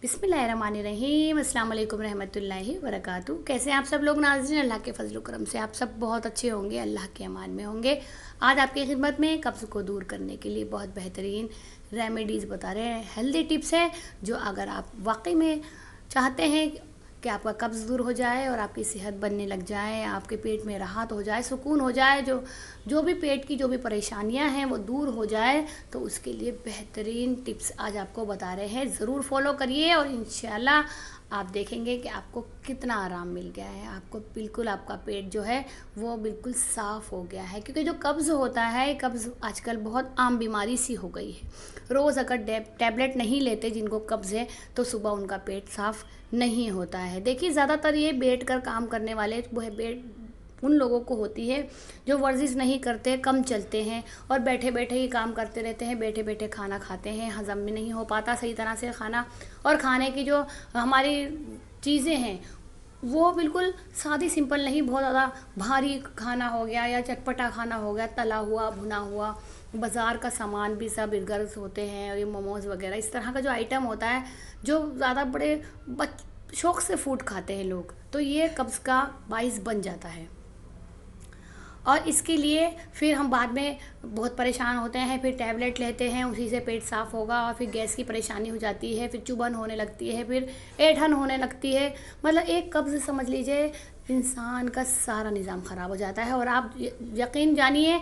बिस्मिल्लाहिर्रहमानिर्रहीम, अस्सलाम वालेकुम रहमतुल्लाहि वबरकातुहू। कैसे हैं आप सब लोग नाज़रीन? अल्लाह के फजल करम से आप सब बहुत अच्छे होंगे, अल्लाह के अमान में होंगे। आज आपकी खिदमत में कब्ज़ को दूर करने के लिए बहुत बेहतरीन रेमेडीज़ बता रहे हैं, हेल्दी टिप्स हैं जो अगर आप वाकई में चाहते हैं कि आपका कब्ज़ दूर हो जाए और आपकी सेहत बनने लग जाए, आपके पेट में राहत हो जाए, सुकून हो जाए, जो जो भी पेट की जो भी परेशानियां हैं वो दूर हो जाए, तो उसके लिए बेहतरीन टिप्स आज आपको बता रहे हैं। ज़रूर फॉलो करिए और इंशाल्लाह आप देखेंगे कि आपको कितना आराम मिल गया है। आपको बिल्कुल आपका पेट जो है वो बिल्कुल साफ़ हो गया है, क्योंकि जो कब्ज़ होता है, कब्ज़ आजकल बहुत आम बीमारी सी हो गई है। रोज़ अगर टैबलेट नहीं लेते जिनको कब्ज़ है तो सुबह उनका पेट साफ़ नहीं होता है। देखिए ज़्यादातर ये बैठ कर काम करने वाले वो है उन लोगों को होती है जो वर्जिश नहीं करते, कम चलते हैं और बैठे बैठे ही काम करते रहते हैं, बैठे बैठे खाना खाते हैं, हज़म भी नहीं हो पाता सही तरह से खाना। और खाने की जो हमारी चीज़ें हैं वो बिल्कुल सादी सिंपल नहीं, बहुत ज़्यादा भारी खाना हो गया या चटपटा खाना हो गया, तला हुआ भुना हुआ, बाज़ार का सामान भी सब बर्गर्स होते हैं और ये मोमोज़ वगैरह इस तरह का जो आइटम होता है जो ज़्यादा बड़े शौक़ से फूड खाते हैं लोग, तो ये कब्ज़ का बाइस बन जाता है। और इसके लिए फिर हम बाद में बहुत परेशान होते हैं, फिर टैबलेट लेते हैं, उसी से पेट साफ़ होगा और फिर गैस की परेशानी हो जाती है, फिर चुभन होने लगती है, फिर ऐंठन होने लगती है। मतलब एक कब्ज़ समझ लीजिए इंसान का सारा निज़ाम ख़राब हो जाता है। और आप यकीन जानिए,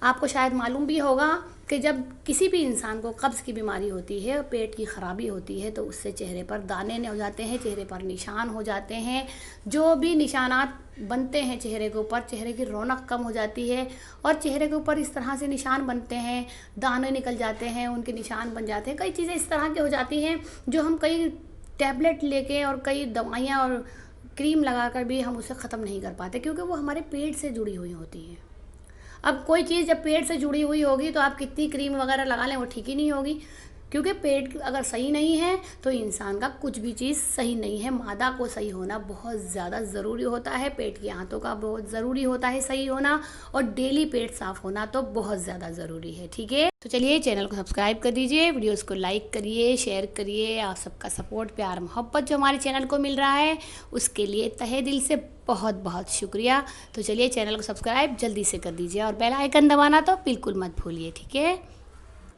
आपको शायद मालूम भी होगा कि जब किसी भी इंसान को कब्ज़ की बीमारी होती है, पेट की ख़राबी होती है, तो उससे चेहरे पर दाने हो जाते हैं, चेहरे पर निशान हो जाते हैं। जो भी निशानात बनते हैं चेहरे के ऊपर, चेहरे की रौनक कम हो जाती है और चेहरे के ऊपर इस तरह से निशान बनते हैं, दाने निकल जाते हैं, उनके निशान बन जाते हैं। कई चीज़ें इस तरह की हो जाती हैं जो हम कई टैबलेट लेके और कई दवाइयाँ और क्रीम लगा कर भी हम उसे ख़त्म नहीं कर पाते, क्योंकि वो हमारे पेट से जुड़ी हुई होती हैं। अब कोई चीज़ जब पेट से जुड़ी हुई होगी तो आप कितनी क्रीम वगैरह लगा लें वो ठीक ही नहीं होगी, क्योंकि पेट अगर सही नहीं है तो इंसान का कुछ भी चीज़ सही नहीं है। मादा को सही होना बहुत ज़्यादा ज़रूरी होता है, पेट की आंतों का बहुत ज़रूरी होता है सही होना, और डेली पेट साफ़ होना तो बहुत ज़्यादा ज़रूरी है। ठीक है, तो चलिए चैनल को सब्सक्राइब कर दीजिए, वीडियोस को लाइक करिए, शेयर करिए। आप सबका सपोर्ट, प्यार, मोहब्बत जो हमारे चैनल को मिल रहा है उसके लिए तहे दिल से बहुत बहुत शुक्रिया। तो चलिए चैनल को सब्सक्राइब जल्दी से कर दीजिए और बेल आइकन दबाना तो बिल्कुल मत भूलिए। ठीक है,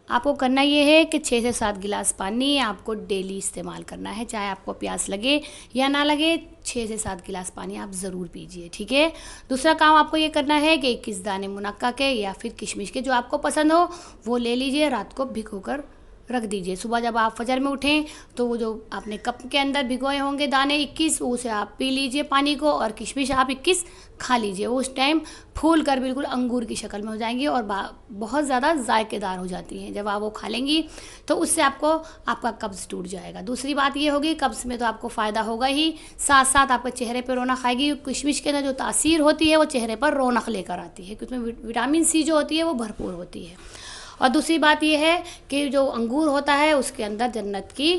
आपको करना ये है कि 6 से 7 गिलास पानी आपको डेली इस्तेमाल करना है, चाहे आपको प्यास लगे या ना लगे, 6 से 7 गिलास पानी आप ज़रूर पीजिए। ठीक है, दूसरा काम आपको ये करना है कि 21 दाने मुनक्का के या फिर किशमिश के जो आपको पसंद हो वो ले लीजिए, रात को भिगो कर रख दीजिए। सुबह जब आप फजर में उठें तो वो जो आपने कप के अंदर भिगोए होंगे दाने 21, उसे आप पी लीजिए पानी को, और किशमिश आप 21 खा लीजिए। उस टाइम फूल कर बिल्कुल अंगूर की शक्ल में हो जाएंगी और बहुत ज़्यादा जायकेदार हो जाती हैं। जब आप वो खा लेंगी तो उससे आपका कब्ज़ टूट जाएगा। दूसरी बात ये होगी, कब्ज़ में तो आपको फ़ायदा होगा ही, साथ साथ आपके चेहरे पर रौनक आएगी। किशमिश के अंदर जो तासीर होती है वो चेहरे पर रौनक लेकर आती है, क्योंकि उसमें विटामिन सी जो होती है वो भरपूर होती है। और दूसरी बात यह है कि जो अंगूर होता है उसके अंदर जन्नत की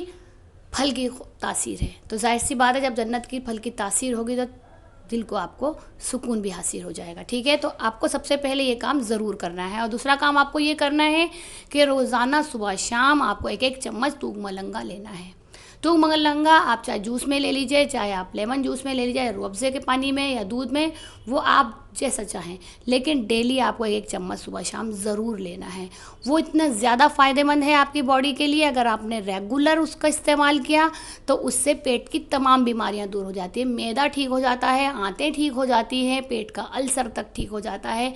फल की तासीर है, तो जाहिर सी बात है जब जन्नत की फल की तासीर होगी तो दिल को आपको सुकून भी हासिल हो जाएगा। ठीक है, तो आपको सबसे पहले ये काम ज़रूर करना है। और दूसरा काम आपको ये करना है कि रोज़ाना सुबह शाम आपको 1-1 चम्मच तूग मलंगा लेना है। तूग मलंगा आप चाहे जूस में ले लीजिए, चाहे आप लेमन जूस में ले लीजिए, रूअफ़ज़े के पानी में या दूध में, वो आप जैसा चाहें, लेकिन डेली आपको 1 चम्मच सुबह शाम ज़रूर लेना है। वो इतना ज़्यादा फ़ायदेमंद है आपकी बॉडी के लिए। अगर आपने रेगुलर उसका इस्तेमाल किया तो उससे पेट की तमाम बीमारियां दूर हो जाती है। मैदा ठीक हो जाता है, आंतें ठीक हो जाती हैं, पेट का अल्सर तक ठीक हो जाता है,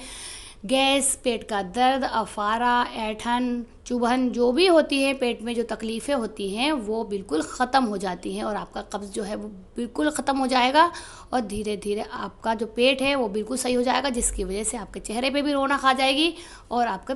गैस, पेट का दर्द, अफारा, ऐंठन, चुभन जो भी होती है पेट में, जो तकलीफ़ें होती हैं वो बिल्कुल ख़त्म हो जाती हैं और आपका कब्ज़ जो है वो बिल्कुल ख़त्म हो जाएगा और धीरे धीरे आपका जो पेट है वो बिल्कुल सही हो जाएगा, जिसकी वजह से आपके चेहरे पे भी रौनक आ जाएगी और आपका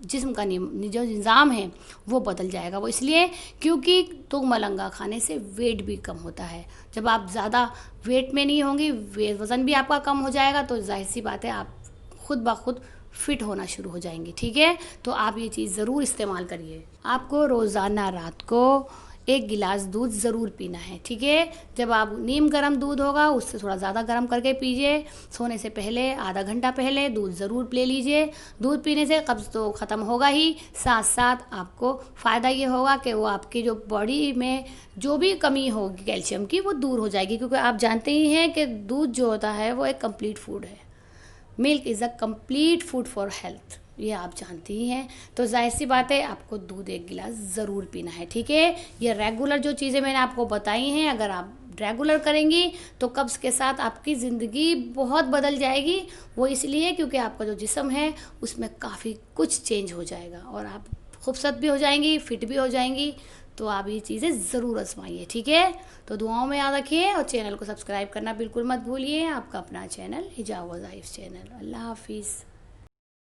जिस्म का जो निज़ाम है वो बदल जाएगा। वो इसलिए क्योंकि तूग मलंगा खाने से वेट भी कम होता है। जब आप ज़्यादा वेट में नहीं होंगी, वज़न भी आपका कम हो जाएगा, तो जाहिर सी बात है आप खुद ब खुद फिट होना शुरू हो जाएंगे। ठीक है, तो आप ये चीज़ ज़रूर इस्तेमाल करिए। आपको रोज़ाना रात को 1 गिलास दूध ज़रूर पीना है, ठीक है। जब आप नीम गर्म दूध होगा उससे थोड़ा ज़्यादा गर्म करके पीजिए। सोने से पहले आधा घंटा पहले दूध ज़रूर ले लीजिए। दूध पीने से कब्ज़ तो ख़त्म होगा ही, साथ साथ आपको फ़ायदा ये होगा कि वो आपकी जो बॉडी में जो भी कमी होगी कैल्शियम की वो दूर हो जाएगी, क्योंकि आप जानते ही हैं कि दूध जो होता है वो एक कंप्लीट फूड है। Milk is a complete food for health, ये आप जानती ही हैं। तो जाहिर सी बात है आपको दूध 1 गिलास ज़रूर पीना है, ठीक है। ये रेगुलर जो चीज़ें मैंने आपको बताई हैं, अगर आप रेगुलर करेंगी तो कब्ज़ के साथ आपकी ज़िंदगी बहुत बदल जाएगी। वो इसलिए क्योंकि आपका जो जिस्म है उसमें काफ़ी कुछ चेंज हो जाएगा और आप खूबसूरत भी हो जाएंगी, फिट भी हो जाएंगी। तो आप ये चीज़ें ज़रूर आजमाइए, ठीक है। तो दुआओं में याद रखिए और चैनल को सब्सक्राइब करना बिल्कुल मत भूलिए। आपका अपना चैनल हिजाब वज़ाइफ चैनल। अल्लाह हाफिज़।